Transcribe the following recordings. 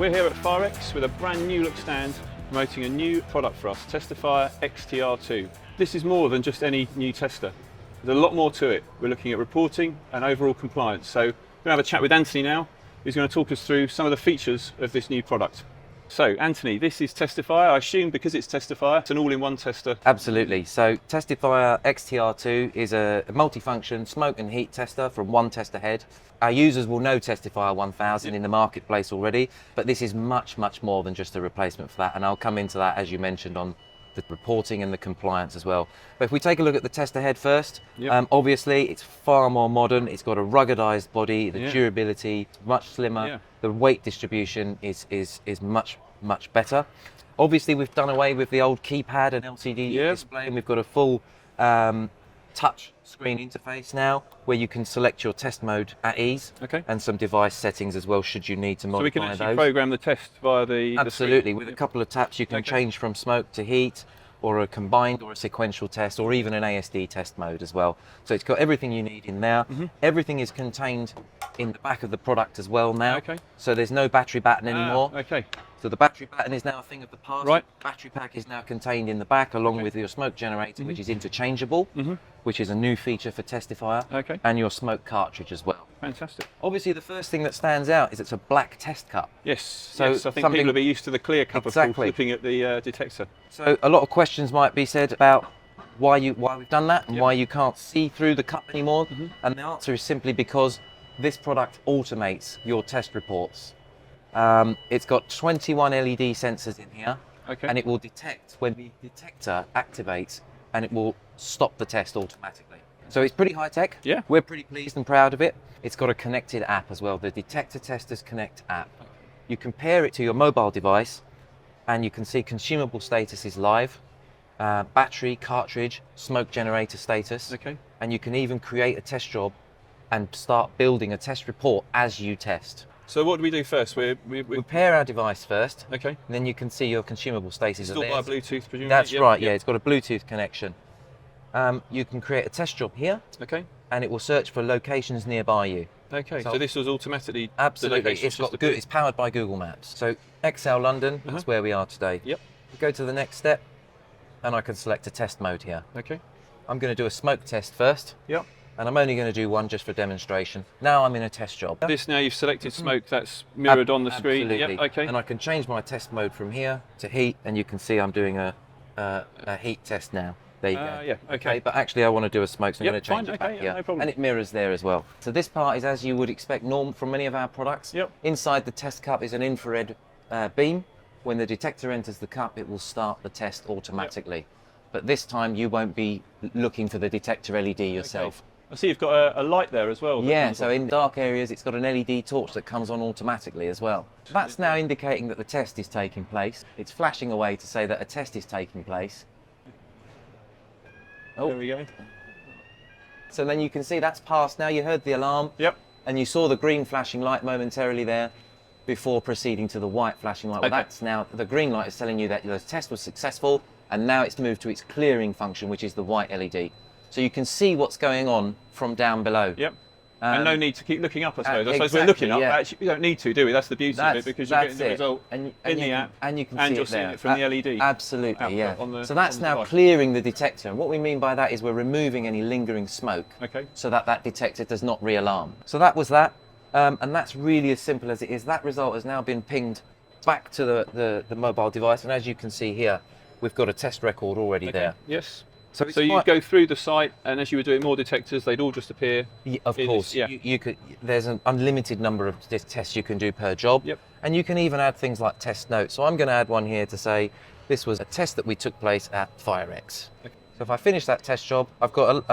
We're here at Firex with a brand new look stand promoting a new product for us, Testifire XTR2. This is more than just any new tester. There's a lot more to it. We're looking at reporting and overall compliance. So we're going to have a chat with Anthony now, who's going to talk us through some of the features of this new product. So Anthony, this is Testifire. I assume because it's Testifire, it's an all-in-one tester. Absolutely. So Testifire XTR2 is a multifunction smoke and heat tester from one tester head. Our users will know Testifire 1000 in the marketplace already, but this is much, much more than just a replacement for that. And I'll come into that, as you mentioned, on the reporting and the compliance as well. But if we take a look at the tester head first, obviously it's far more modern. It's got a ruggedized body, the durability, much slimmer. The weight distribution is much, much better. Obviously we've done away with the old keypad and LCD display, and we've got a full touch screen interface now where you can select your test mode at ease, and some device settings as well should you need to modify those. So we can actually program the test via the Absolutely, the with a couple of taps you can change from smoke to heat, or a combined or a sequential test, or even an ASD test mode as well. So it's got everything you need in there. Everything is contained in the back of the product as well now. So there's no battery batten anymore. So the battery batten is now a thing of the past. Battery pack is now contained in the back along with your smoke generator, which is interchangeable, which is a new feature for Testifire, and your smoke cartridge as well. Fantastic. Obviously the first thing that stands out is it's a black test cup. So I think people will be used to the clear cup of course, looking at the detector. So a lot of questions might be said about why we've done that and why you can't see through the cup anymore. And the answer is simply because this product automates your test reports. It's got 21 LED sensors in here, and it will detect when the detector activates, and it will stop the test automatically. So it's pretty high tech. We're pretty pleased and proud of it. It's got a connected app as well, the Detector Testers Connect app. You compare it to your mobile device, and you can see consumable status is live, battery, cartridge, smoke generator status, and you can even create a test job and start building a test report as you test. So what do we do first? We pair our device first, and then you can see your consumable status. It's still by Bluetooth, presumably? That's right, yeah, it's got a Bluetooth connection. You can create a test job here, and it will search for locations nearby you. So this was automatically... Absolutely, it's powered by Google Maps. So XL London, that's where we are today. We go to the next step, and I can select a test mode here. I'm going to do a smoke test first. And I'm only going to do one just for demonstration. Now I'm in a test job. This now you've selected smoke, that's mirrored on the screen. Absolutely. And I can change my test mode from here to heat, and you can see I'm doing a heat test now. There you go. But actually I want to do a smoke, so I'm going to change it back here. No problem. And it mirrors there as well. So this part is as you would expect from many of our products. Inside the test cup is an infrared beam. When the detector enters the cup, it will start the test automatically. But this time you won't be looking for the detector LED yourself. I see you've got a light there as well. So in dark areas it's got an LED torch that comes on automatically as well. That's now indicating that the test is taking place. It's flashing away to say that a test is taking place. There we go. So then you can see that's passed now. You heard the alarm. And you saw the green flashing light momentarily there before proceeding to the white flashing light. Well, that's now, the green light is telling you that the test was successful, and now it's moved to its clearing function, which is the white LED. So you can see what's going on from down below. And no need to keep looking up, I suppose. I suppose we're looking up, but actually we don't need to, do we? That's the beauty of it, because you're getting the result in the app, and you can you're seeing it from the LED. Absolutely, so that's now clearing the detector. And what we mean by that is we're removing any lingering smoke, so that detector does not re-alarm. So that was that, and that's really as simple as it is. That result has now been pinged back to the mobile device, and as you can see here, we've got a test record already there. So you go through the site, and as you were doing more detectors, they'd all just appear. Of course, you could. There's an unlimited number of tests you can do per job, and you can even add things like test notes. So I'm going to add one here to say this was a test that we took place at Firex. So if I finish that test job, I've got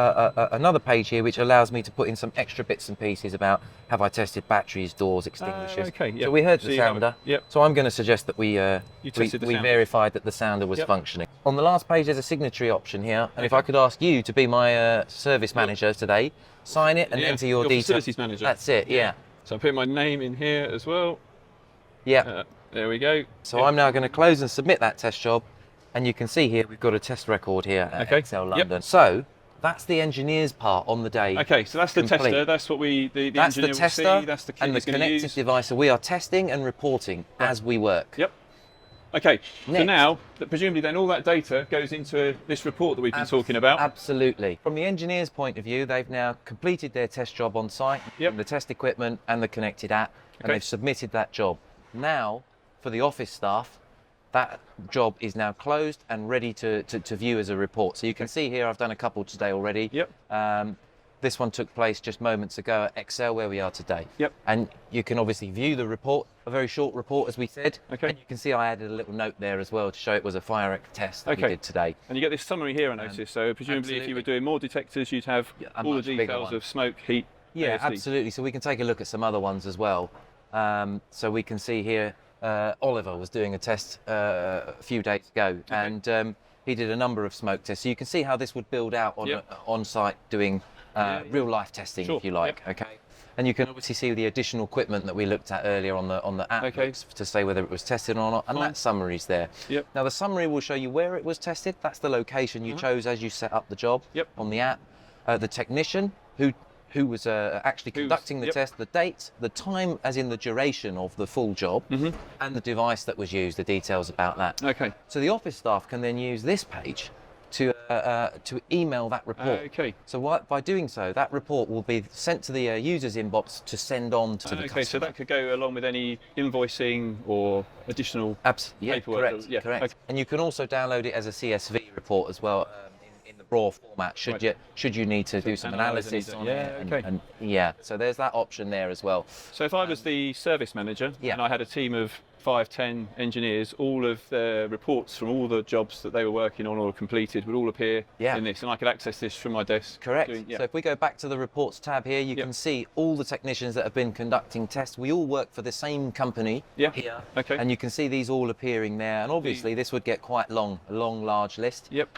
another page here which allows me to put in some extra bits and pieces about have I tested batteries, doors, extinguishers. So we heard the sounder. So I'm going to suggest that we verified that the sounder was functioning. On the last page there's a signatory option here, and if I could ask you to be my service manager today, sign it and enter your details. Facilities manager. That's it, So I'm putting my name in here as well. There we go. So I'm now going to close and submit that test job. And you can see here we've got a test record here at XL London. So That's the engineer's part on the day. Okay, so that's the complete. tester. That's what the that's engineer the tester will see. That's the kit and the he's gonna connected use. device. So we are testing and reporting as we work. Yep. Okay, Next. so now, presumably then all that data goes into this report that we've been talking about. Absolutely. From the engineer's point of view, they've now completed their test job on site, the test equipment and the connected app, and they've submitted that job. Now, for the office staff, that job is now closed and ready to view as a report. So you can see here, I've done a couple today already. Yep. This one took place just moments ago at Excel, where we are today. Yep. And you can obviously view the report, a very short report, as we said. Okay. And you can see I added a little note there as well to show it was a fire X test that we did today. And you get this summary here, I noticed. So presumably if you were doing more detectors, you'd have all the details of smoke, heat. Yeah, ASD. absolutely. So we can take a look at some other ones as well. So we can see here, Oliver was doing a test a few days ago, and he did a number of smoke tests. So you can see how this would build out on site doing real life testing, if you like. Okay. And you can obviously see the additional equipment that we looked at earlier on the app to say whether it was tested or not, and that summary's there. Yep. Now the summary will show you where it was tested. That's the location you chose as you set up the job on the app. The technician who was actually conducting the test, the date, the time, as in the duration of the full job, and the device that was used, the details about that. Okay. So the office staff can then use this page to email that report. Okay. So by doing so, that report will be sent to the user's inbox to send on to the customer. Okay, so that could go along with any invoicing or additional paperwork. Correct. Yeah, correct. okay. And you can also download it as a CSV report as well, in the raw format. Should you need to do some analysis on it? And so there's that option there as well. So if I was the service manager and I had a team of 5-10 engineers, all of the reports from all the jobs that they were working on or completed would all appear in this, and I could access this from my desk. Correct. So if we go back to the reports tab here, you can see all the technicians that have been conducting tests. We all work for the same company here. Okay. And you can see these all appearing there, and obviously this would get quite long, a long, large list. Yep.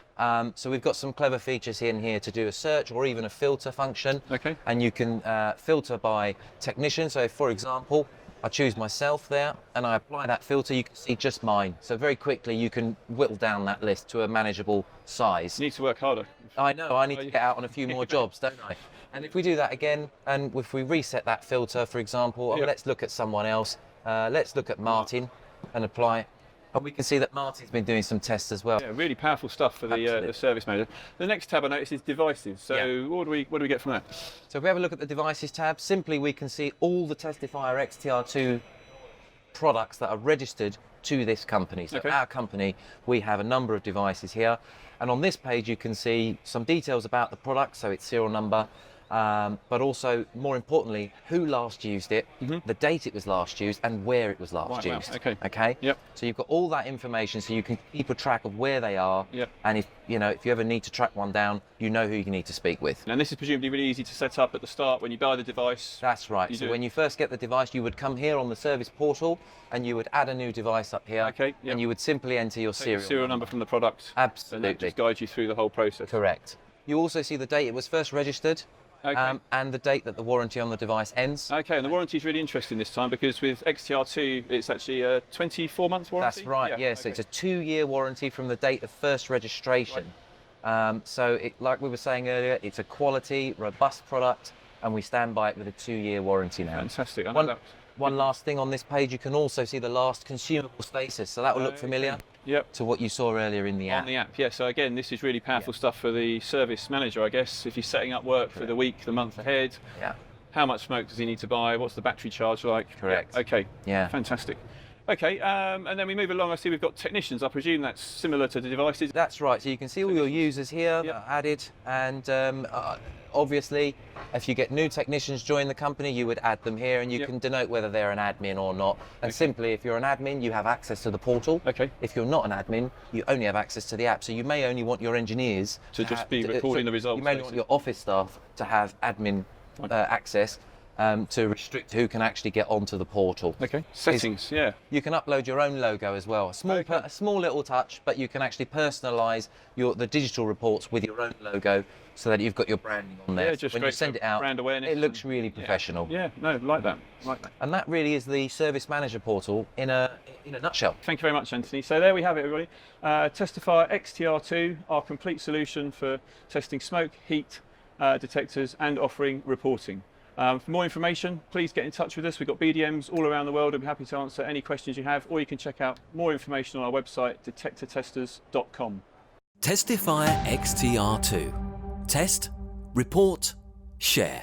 So we've got some clever features in here to do a search or even a filter function. Okay. And you can filter by technician. So for example, I choose myself there and I apply that filter, you can see just mine. So very quickly you can whittle down that list to a manageable size. You need to work harder. I know, I need to get out on a few more jobs, don't I? And if we do that again, and if we reset that filter, for example, let's look at someone else. Let's look at Martin and apply. And we can see that Martin's been doing some tests as well. Yeah, really powerful stuff for the service manager. The next tab I noticed is devices. So what do we get from that? So if we have a look at the devices tab, simply we can see all the Testifire XTR2 products that are registered to this company. So our company, we have a number of devices here. And on this page, you can see some details about the product, so its serial number, but also, more importantly, who last used it, the date it was last used, and where it was last used. Okay. Okay. Yep. So you've got all that information, so you can keep a track of where they are. Yep. And if you ever need to track one down, you know who you need to speak with. And this is presumably really easy to set up at the start when you buy the device. That's right. So when you first get the device, you would come here on the service portal, and you would add a new device up here. Okay. Yep. And you would simply enter your serial number from the product. Absolutely. And that just guides you through the whole process. Correct. You also see the date it was first registered. And the date that the warranty on the device ends. Okay, and the warranty is really interesting this time because with XTR2 it's actually a 24-month warranty? That's right, yes. It's a 2-year warranty from the date of first registration. So like we were saying earlier, it's a quality, robust product, and we stand by it with a 2-year warranty now. Fantastic. One last thing on this page, you can also see the last consumable status, so that will look familiar to what you saw earlier in the app. On the app, yeah. So again, this is really powerful stuff for the service manager, I guess. If you're setting up work for the week, the month ahead, how much smoke does he need to buy? What's the battery charge like? Correct. Okay. Yeah. Fantastic. Okay, and then we move along. I see we've got technicians. I presume that's similar to the devices. That's right. So you can see all your users here that are added, and obviously, if you get new technicians join the company, you would add them here, and you can denote whether they're an admin or not. And simply, if you're an admin, you have access to the portal. Okay. If you're not an admin, you only have access to the app. So you may only want your engineers to just be recording the results. You may want your office staff to have admin access. To restrict who can actually get onto the portal. Okay. Settings, You can upload your own logo as well. A small little touch, but you can actually personalise the digital reports with your own logo, so that you've got your branding on there. Yeah, just when you send it out, brand awareness. it looks really professional. Yeah, no, like that. And that really is the service manager portal in a in a nutshell. Thank you very much, Anthony. So there we have it, everybody. Testifire XTR2, our complete solution for testing smoke, heat detectors and offering reporting. For more information, please get in touch with us. We've got BDMs all around the world. I'll be happy to answer any questions you have, or you can check out more information on our website, detectortesters.com. Testifire XTR2. Test, report, share.